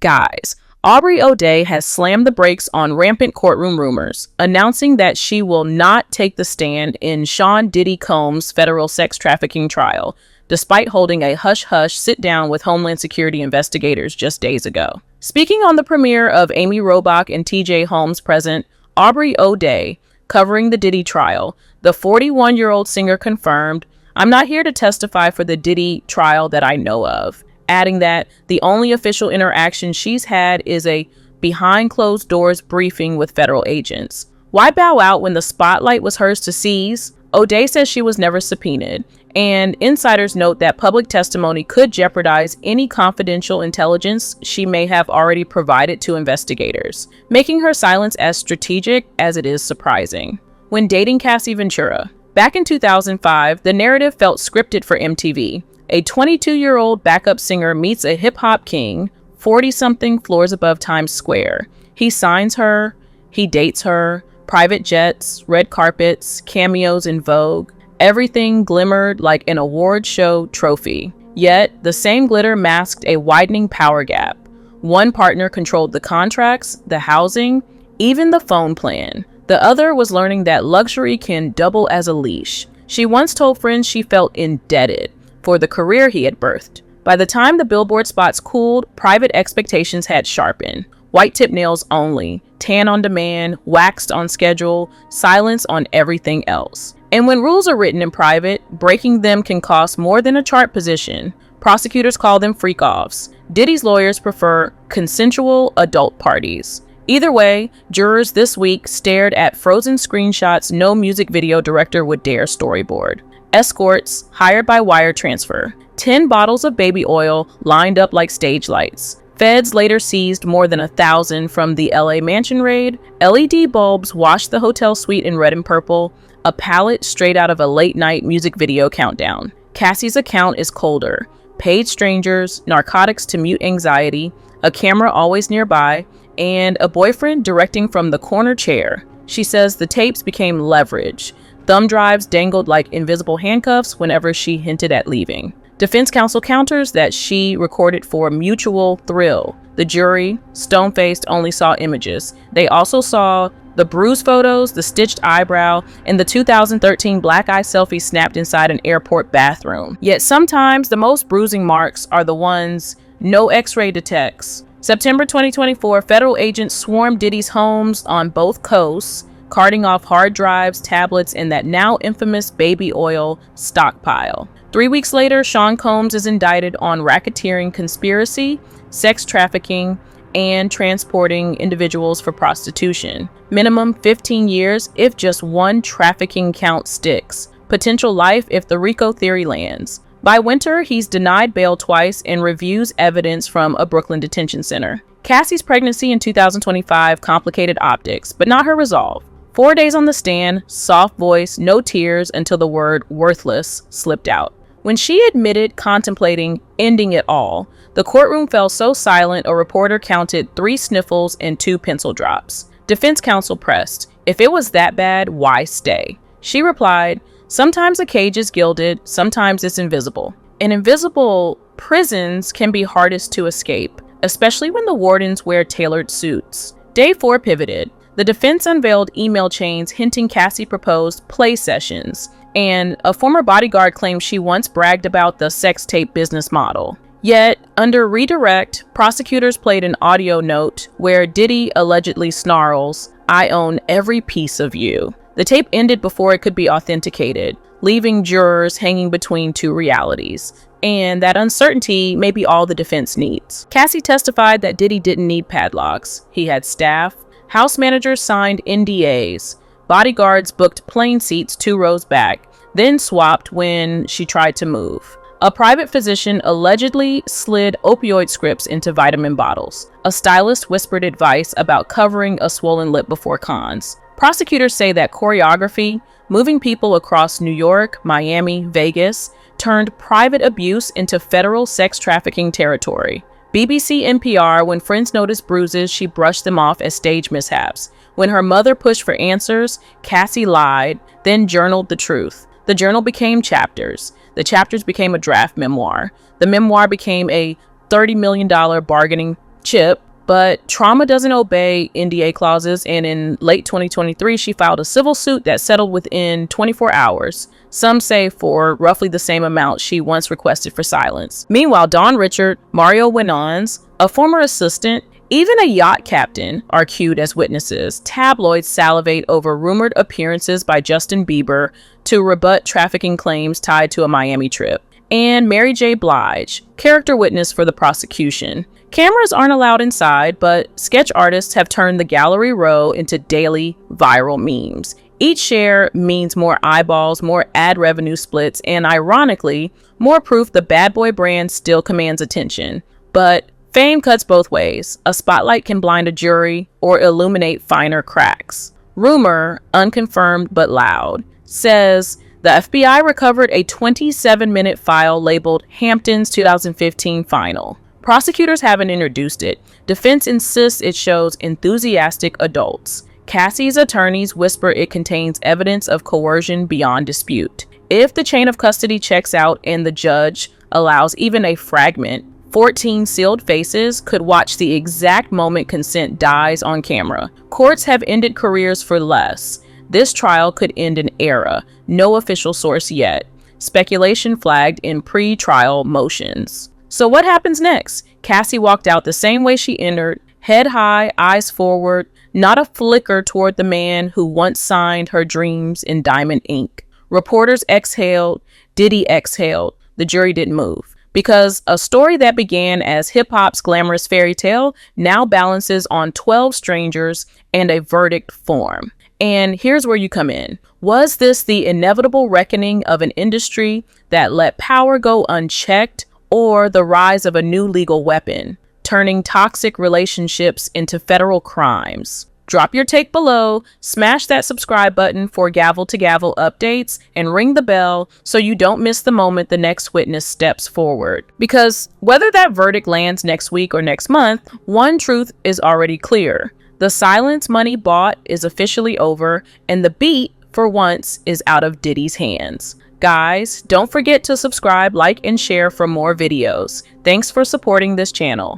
Guys, Aubrey O'Day has slammed the brakes on rampant courtroom rumors, announcing that she will not take the stand in Sean Diddy Combs' federal sex trafficking trial, despite holding a hush-hush sit-down with Homeland Security investigators just days ago. Speaking on the premiere of Amy Robach and TJ Holmes Present, Aubrey O'Day, covering the Diddy trial, the 41-year-old singer confirmed, "I'm not here to testify for the Diddy trial that I know of," adding that the only official interaction she's had is a behind-closed-doors briefing with federal agents. Why bow out when the spotlight was hers to seize? O'Day says she was never subpoenaed, and insiders note that public testimony could jeopardize any confidential intelligence she may have already provided to investigators, making her silence as strategic as it is surprising. When dating Cassie Ventura, back in 2005, the narrative felt scripted for MTV. A 22-year-old backup singer meets a hip-hop king, 40-something floors above Times Square. He signs her, he dates her, private jets, red carpets, cameos in Vogue. Everything glimmered like an award show trophy. Yet, the same glitter masked a widening power gap. One partner controlled the contracts, the housing, even the phone plan. The other was learning that luxury can double as a leash. She once told friends she felt indebted for the career he had birthed. By the time the billboard spots cooled, private expectations had sharpened. White tip nails only, tan on demand, waxed on schedule, silence on everything else. And when rules are written in private, breaking them can cost more than a chart position. Prosecutors call them freak-offs. Diddy's lawyers prefer consensual adult parties. Either way, jurors this week stared at frozen screenshots no music video director would dare storyboard. Escorts hired by wire transfer. 10 bottles of baby oil lined up like stage lights. Feds later seized more than 1,000 from the LA mansion raid. LED bulbs washed the hotel suite in red and purple. A palette straight out of a late-night music video countdown. Cassie's account is colder. Paid strangers, narcotics to mute anxiety, a camera always nearby, and a boyfriend directing from the corner chair. She says the tapes became leverage. Thumb drives dangled like invisible handcuffs whenever she hinted at leaving. Defense counsel counters that she recorded for mutual thrill. The jury, stone-faced, only saw images. They also saw the bruise photos, the stitched eyebrow, and the 2013 black eye selfie snapped inside an airport bathroom. Yet sometimes the most bruising marks are the ones no x-ray detects. September 2024, federal agents swarmed Diddy's homes on both coasts, carting off hard drives, tablets, and that now infamous baby oil stockpile. 3 weeks later, Sean Combs is indicted on racketeering conspiracy, sex trafficking, and transporting individuals for prostitution. Minimum 15 years if just one trafficking count sticks. Potential life if the RICO theory lands. By winter, he's denied bail twice and reviews evidence from a Brooklyn detention center. Cassie's pregnancy in 2025 complicated optics, but not her resolve. 4 days on the stand, soft voice, no tears until the word worthless slipped out. When she admitted contemplating ending it all, the courtroom fell so silent a reporter counted 3 sniffles and 2 pencil drops. Defense counsel pressed, "If it was that bad, why stay?" She replied, "Sometimes a cage is gilded, sometimes it's invisible. And invisible prisons can be hardest to escape, especially when the wardens wear tailored suits." Day 4 pivoted. The defense unveiled email chains hinting Cassie proposed play sessions, and a former bodyguard claimed she once bragged about the sex tape business model. Yet, under redirect, prosecutors played an audio note where Diddy allegedly snarls, "I own every piece of you." The tape ended before it could be authenticated, leaving jurors hanging between 2 realities. And that uncertainty may be all the defense needs. Cassie testified that Diddy didn't need padlocks. He had staff. House managers signed NDAs. Bodyguards booked plane seats 2 rows back, then swapped when she tried to move. A private physician allegedly slid opioid scripts into vitamin bottles. A stylist whispered advice about covering a swollen lip before cons. Prosecutors say that choreography, moving people across New York, Miami, Vegas, turned private abuse into federal sex trafficking territory. BBC NPR, when friends noticed bruises, she brushed them off as stage mishaps. When her mother pushed for answers, Cassie lied, then journaled the truth. The journal became chapters. The chapters became a draft memoir. The memoir became a $30 million bargaining Chip, but trauma doesn't obey NDA clauses, and in late 2023, she filed a civil suit that settled within 24 hours. Some say for roughly the same amount she once requested for silence. Meanwhile, Dawn Richard, Mario Winans, a former assistant, even a yacht captain are cued as witnesses. Tabloids salivate over rumored appearances by Justin Bieber to rebut trafficking claims tied to a Miami trip. And Mary J. Blige, character witness for the prosecution. Cameras aren't allowed inside, but sketch artists have turned the gallery row into daily viral memes. Each share means more eyeballs, more ad revenue splits, and ironically, more proof the bad boy brand still commands attention. But fame cuts both ways. A spotlight can blind a jury or illuminate finer cracks. Rumor, unconfirmed but loud, says the FBI recovered a 27-minute file labeled Hampton's 2015 Final. Prosecutors haven't introduced it. Defense insists it shows enthusiastic adults. Cassie's attorneys whisper it contains evidence of coercion beyond dispute. If the chain of custody checks out and the judge allows even a fragment, 14 sealed faces could watch the exact moment consent dies on camera. Courts have ended careers for less. This trial could end an era. No official source yet. Speculation flagged in pre-trial motions. So what happens next? Cassie walked out the same way she entered, head high, eyes forward, not a flicker toward the man who once signed her dreams in diamond ink. Reporters exhaled, Diddy exhaled. The jury didn't move. Because a story that began as hip-hop's glamorous fairy tale now balances on 12 strangers and a verdict form. And here's where you come in. Was this the inevitable reckoning of an industry that let power go unchecked, or the rise of a new legal weapon, turning toxic relationships into federal crimes? Drop your take below, smash that subscribe button for gavel to gavel updates, and ring the bell so you don't miss the moment the next witness steps forward. Because whether that verdict lands next week or next month, one truth is already clear. The silence money bought is officially over, and the beat, for once, is out of Diddy's hands. Guys, don't forget to subscribe, like, and share for more videos. Thanks for supporting this channel.